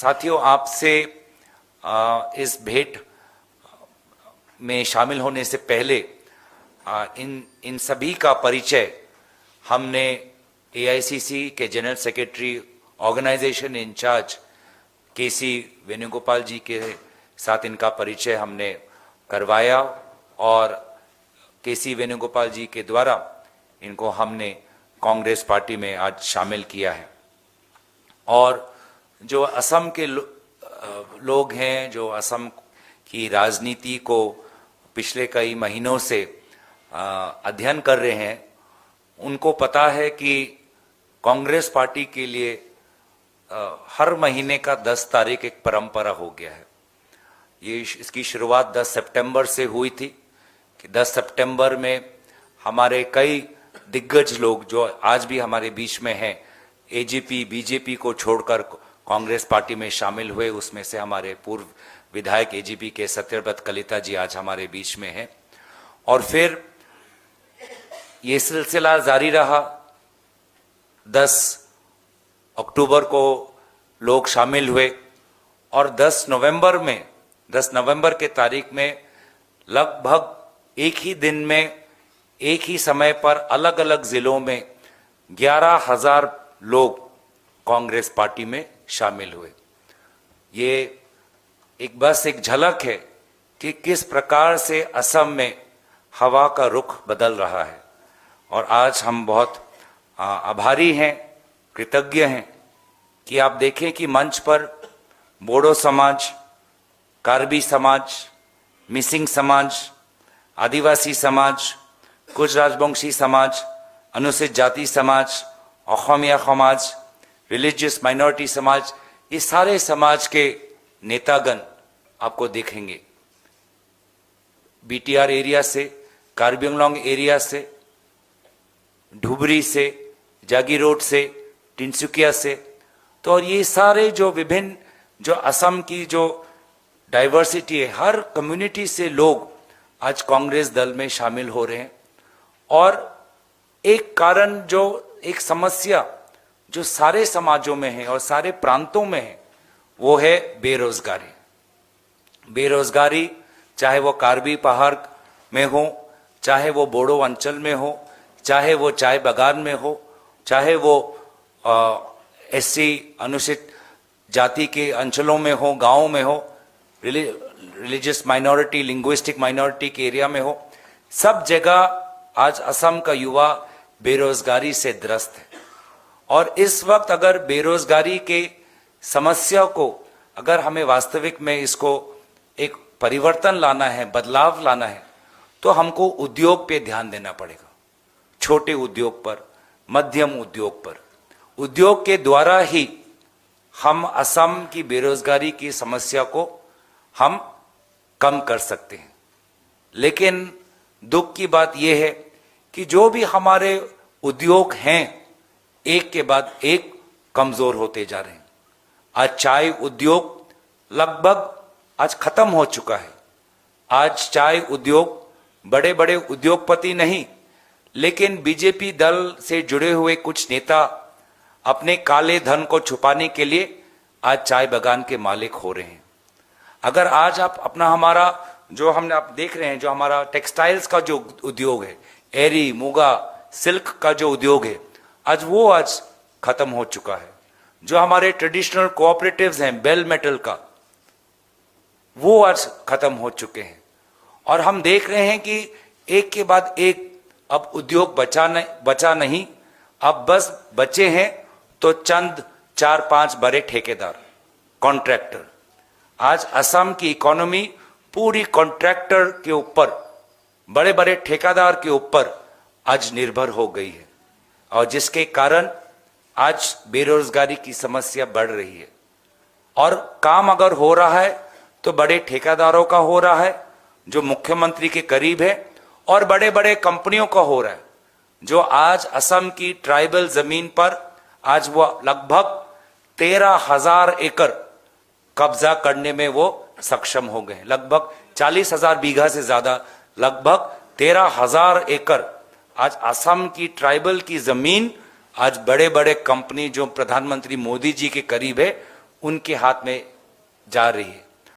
साथियों, आपसे इस भेंट में शामिल होने से पहले इन सभी का परिचय हमने एआईसीसी के जनरल सेक्रेटरी, ऑर्गेनाइजेशन इंचार्ज केसी वेणुगोपाल जी के साथ इनका परिचय हमने करवाया और केसी वेणुगोपाल जी के द्वारा इनको हमने कांग्रेस पार्टी में आज शामिल किया है। और जो असम के लोग हैं, जो असम की राजनीति को पिछले कई महीनों से अध्ययन कर रहे हैं, उनको पता है कि कांग्रेस पार्टी के लिए हर महीने का 10 तारीख एक परंपरा हो गया है। इसकी शुरुआत 10 सितंबर से हुई थी कि 10 सितंबर में हमारे कई दिग्गज लोग जो आज भी हमारे बीच में हैं, एजीपी बीजेपी को छोड़कर कांग्रेस पार्टी में शामिल हुए। उसमें से हमारे पूर्व विधायक एजीपी के सत्यव्रत कलिता जी आज हमारे बीच में हैं। और फिर ये सिलसिला जारी रहा। 10 अक्टूबर को लोग शामिल हुए और 10 नवंबर के तारीख में लगभग एक ही दिन में, एक ही समय पर अलग अलग जिलों में 11,000 लोग कांग्रेस पार्टी में शामिल हुए। ये एक झलक है कि किस प्रकार से असम में हवा का रुख बदल रहा है। और आज हम बहुत आभारी हैं, कृतज्ञ हैं कि आप देखें कि मंच पर बोडो समाज, कार्बी समाज, मिसिंग समाज, आदिवासी समाज, कुछ राजवंशी समाज, अनुसूचित जाति समाज, असमिया समाज, रिलीजियस माइनॉरिटी समाज, ये सारे समाज के नेतागण आपको देखेंगे। बीटीआर एरिया से, कार्बी आंगलोंग एरिया से, धुबरी से, जागीरोड से, तिनसुकिया से, तो और ये सारे जो विभिन्न जो असम की जो डाइवर्सिटी है, हर कम्युनिटी से लोग आज कांग्रेस दल में शामिल हो रहे हैं। और एक कारण, जो एक समस्या जो सारे समाजों में है और सारे प्रांतों में है, वो है बेरोजगारी। बेरोजगारी चाहे वो कार्बी पहाड़ में हो, चाहे वो बोडो अंचल में हो, चाहे वो चाय बागान में हो, चाहे वो एससी अनुसूचित जाति के अंचलों में हो, गांवों में हो, रिलीजियस माइनॉरिटी, लिंग्विस्टिक माइनॉरिटी के एरिया में हो, सब जगह आज असम का युवा बेरोजगारी से ग्रस्त है। और इस वक्त अगर बेरोजगारी के समस्या को, अगर हमें वास्तविक में इसको एक परिवर्तन लाना है, बदलाव लाना है, तो हमको उद्योग पे ध्यान देना पड़ेगा। छोटे उद्योग पर, मध्यम उद्योग पर। उद्योग के द्वारा ही हम असम की बेरोजगारी की समस्या को हम कम कर सकते हैं। लेकिन दुख की बात यह है कि जो भी हमारे उद्योग हैं, एक के बाद एक कमजोर होते जा रहे हैं। आज चाय उद्योग लगभग आज खत्म हो चुका है। आज चाय उद्योग, बड़े बड़े उद्योगपति नहीं, लेकिन बीजेपी दल से जुड़े हुए कुछ नेता अपने काले धन को छुपाने के लिए आज चाय बागान के मालिक हो रहे हैं। अगर आज आप अपना हमारा जो हमने आप देख रहे हैं, जो हमारा टेक्सटाइल्स का जो उद्योग है, एरी, मुगा, सिल्क का जो उद्योग है, आज खत्म हो चुका है। जो हमारे ट्रेडिशनल कोऑपरेटिव्स हैं, बेल मेटल का, वो आज खत्म हो चुके हैं। और हम देख रहे हैं कि एक के बाद एक अब उद्योग बचा नहीं। अब बस बचे हैं तो चंद 4-5 बड़े ठेकेदार, कॉन्ट्रैक्टर। आज असम की इकोनॉमी पूरी कॉन्ट्रैक्टर के ऊपर, बड़े बड़े ठेकेदार के ऊपर आज निर्भर हो गई है। और जिसके कारण आज बेरोजगारी की समस्या बढ़ रही है। और काम अगर हो रहा है तो बड़े ठेकेदारों का हो रहा है जो मुख्यमंत्री के करीब है, और बड़े बड़े कंपनियों का हो रहा है जो आज असम की ट्राइबल जमीन पर आज वो लगभग 13,000 एकड़ कब्जा करने में वो सक्षम हो गए। लगभग 40,000 बीघा से ज्यादा, लगभग 13,000 एकड़ आज असम की ट्राइबल की जमीन आज बड़े बड़े कंपनी जो प्रधानमंत्री मोदी जी के करीब है, उनके हाथ में जा रही है।